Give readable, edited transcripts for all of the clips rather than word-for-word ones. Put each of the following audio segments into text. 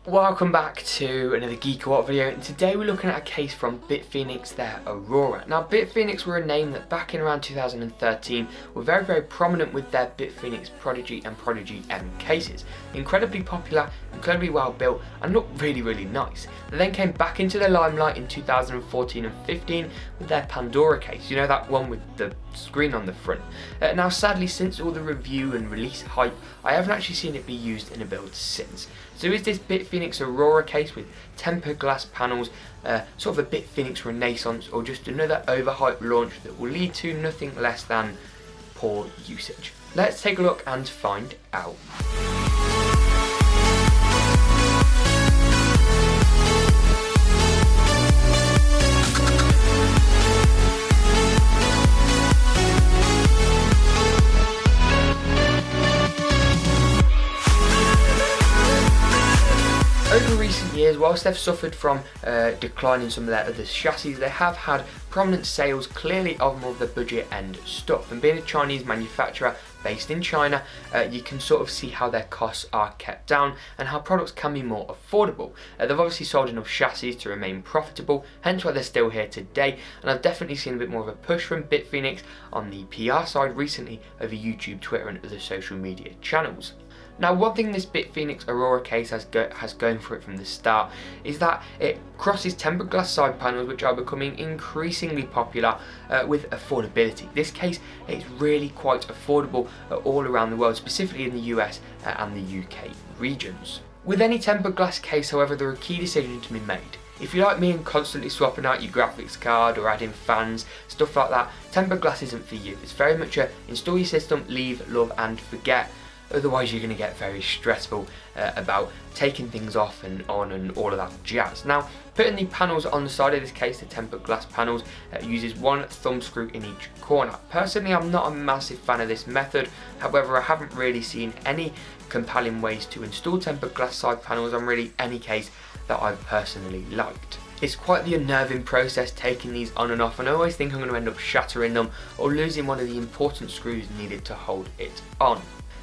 Welcome back to another GeekaWhat video, and today we're looking at a case from Bitfenix, their Aurora. Now Bitfenix were a name that back in around 2013 were very prominent with their Bitfenix Prodigy and Prodigy M cases. Incredibly popular, incredibly well built, and looked really nice. They then came back into the limelight in 2014 and 15 with their Pandora case, you know, that one with the screen on the front. Now sadly, since all the review and release hype, I haven't actually seen it be used in a build since. So is this Bitfenix Aurora case with tempered glass panels sort of a Bitfenix renaissance, or just another overhyped launch that will lead to nothing less than poor usage? Let's take a look and find out. Over recent years, whilst they've suffered from decline in some of their other chassis, they have had prominent sales clearly of more of the budget end stuff. And being a Chinese manufacturer based in China, you can sort of see how their costs are kept down and how products can be more affordable. They've obviously sold enough chassis to remain profitable, hence why they're still here today. And I've definitely seen a bit more of a push from Bitfenix on the PR side recently over YouTube, Twitter and other social media channels. Now, one thing this Bitfenix Aurora case has going for it from the start is that it crosses tempered glass side panels, which are becoming increasingly popular with affordability. This case is really quite affordable all around the world, specifically in the US and the UK regions. With any tempered glass case, however, there are key decisions to be made. If you're like me and constantly swapping out your graphics card or adding fans, stuff like that, tempered glass isn't for you. It's very much a install your system, leave, love and forget. Otherwise you're going to get very stressful about taking things off and on and all of that jazz. Now, putting the panels on the side of this case, the tempered glass panels, uses one thumb screw in each corner. Personally, I'm not a massive fan of this method. However, I haven't really seen any compelling ways to install tempered glass side panels on really any case that I've personally liked. It's quite the unnerving process taking these on and off, and I always think I'm going to end up shattering them or losing one of the important screws needed to hold it on.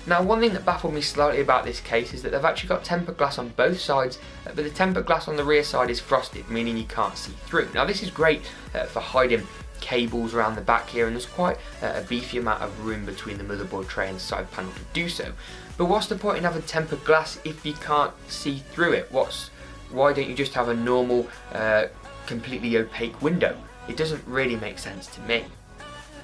Now, one thing that baffled me slightly about this case is that they've actually got tempered glass on both sides, but the tempered glass on the rear side is frosted, meaning you can't see through. Now, this is great for hiding cables around the back here, and there's quite a beefy amount of room between the motherboard tray and side panel to do so. But what's the point in having tempered glass if you can't see through it? Why don't you just have a normal, completely opaque window? It doesn't really make sense to me.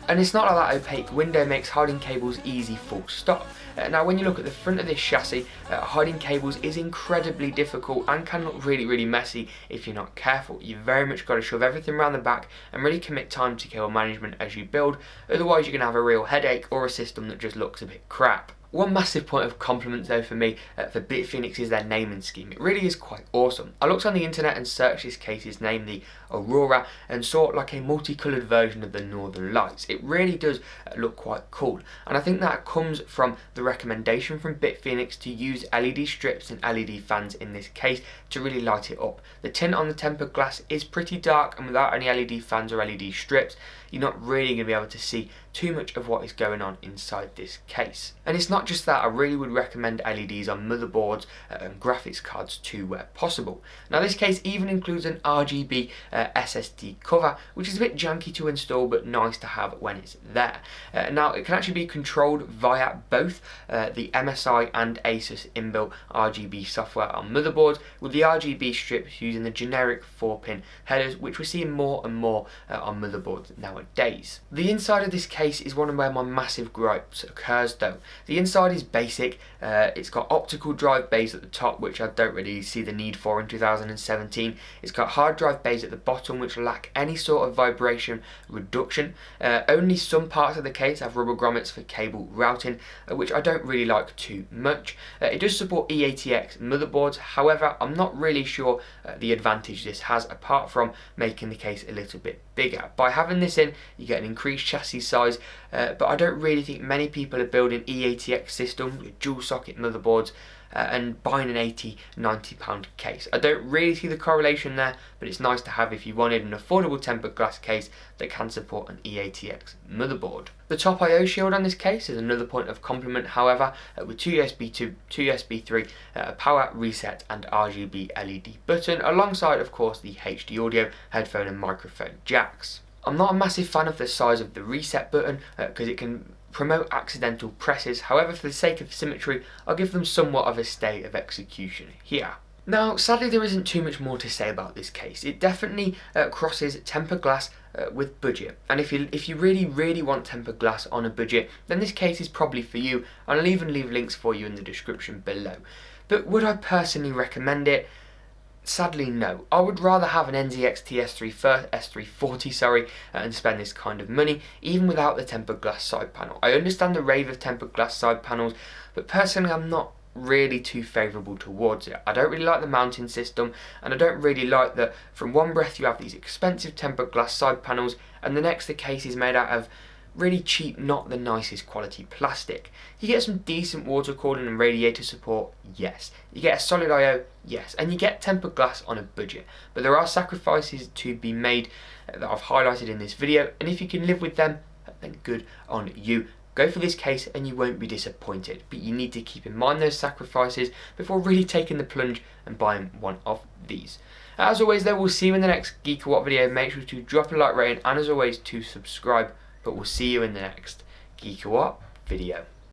And it's not like that opaque window makes hiding cables easy, full stop. Now, when you look at the front of this chassis, hiding cables is incredibly difficult and can look really messy if you're not careful. You've very much got to shove everything around the back and really commit time to cable management as you build, otherwise you're going to have a real headache or a system that just looks a bit crap. One massive point of compliment though for me for Bitfenix is their naming scheme. It really is quite awesome. I looked on the internet and searched this case's name, the Aurora, and saw like a multicoloured version of the Northern Lights. It really does look quite cool, and I think that comes from the recommendation from Bitfenix to use LED strips and LED fans in this case to really light it up. The tint on the tempered glass is pretty dark, and without any LED fans or LED strips, you're not really going to be able to see too much of what is going on inside this case. And it's not just that, I really would recommend LEDs on motherboards and graphics cards too where possible. Now, this case even includes an RGB SSD cover, which is a bit janky to install but nice to have when it's there. Now, it can actually be controlled via both the MSI and ASUS inbuilt RGB software on motherboards, with the RGB strips using the generic 4-pin headers, which we're seeing more and more on motherboards nowadays. The inside of this case is one of where my massive gripes occurs though. The inside is basic, it's got optical drive bays at the top, which I don't really see the need for in 2017. It's got hard drive bays at the bottom, which lack any sort of vibration reduction. Only some parts of the case have rubber grommets for cable routing, which I don't really like too much. It does support eATX motherboards, however, I'm not really sure the advantage this has, apart from making the case a little bit bigger. By having this in, you get an increased chassis size, but I don't really think many people are building eATX systems with dual socket motherboards and buying an £80–90 case. I don't really see the correlation there, but it's nice to have if you wanted an affordable tempered glass case that can support an E80X motherboard. The top I/O shield on this case is another point of compliment, however, with 2 USB 2, 2 USB 3, a power, reset and RGB LED button, alongside of course the HD audio, headphone and microphone jacks. I'm not a massive fan of the size of the reset button because it can promote accidental presses. However, for the sake of symmetry, I'll give them somewhat of a state of execution here. Now, sadly there isn't too much more to say about this case. It definitely crosses tempered glass with budget, and if you really want tempered glass on a budget, then this case is probably for you, and I'll even leave links for you in the description below. But would I personally recommend it? Sadly no. I would rather have an NZXT S340 and spend this kind of money, even without the tempered glass side panel. I understand the rave of tempered glass side panels, but personally I'm not really too favourable towards it. I don't really like the mounting system, and I don't really like that from one breath you have these expensive tempered glass side panels and the next the case is made out of really cheap, not the nicest quality plastic. You get some decent water cooling and radiator support, yes. You get a solid I/O, yes. And you get tempered glass on a budget. But there are sacrifices to be made that I've highlighted in this video, and if you can live with them, then good on you. Go for this case and you won't be disappointed, but you need to keep in mind those sacrifices before really taking the plunge and buying one of these. As always though, we'll see you in the next GeekaWhat video. Make sure to drop a like rating and as always to subscribe, but we'll see you in the next GeekaWhat video.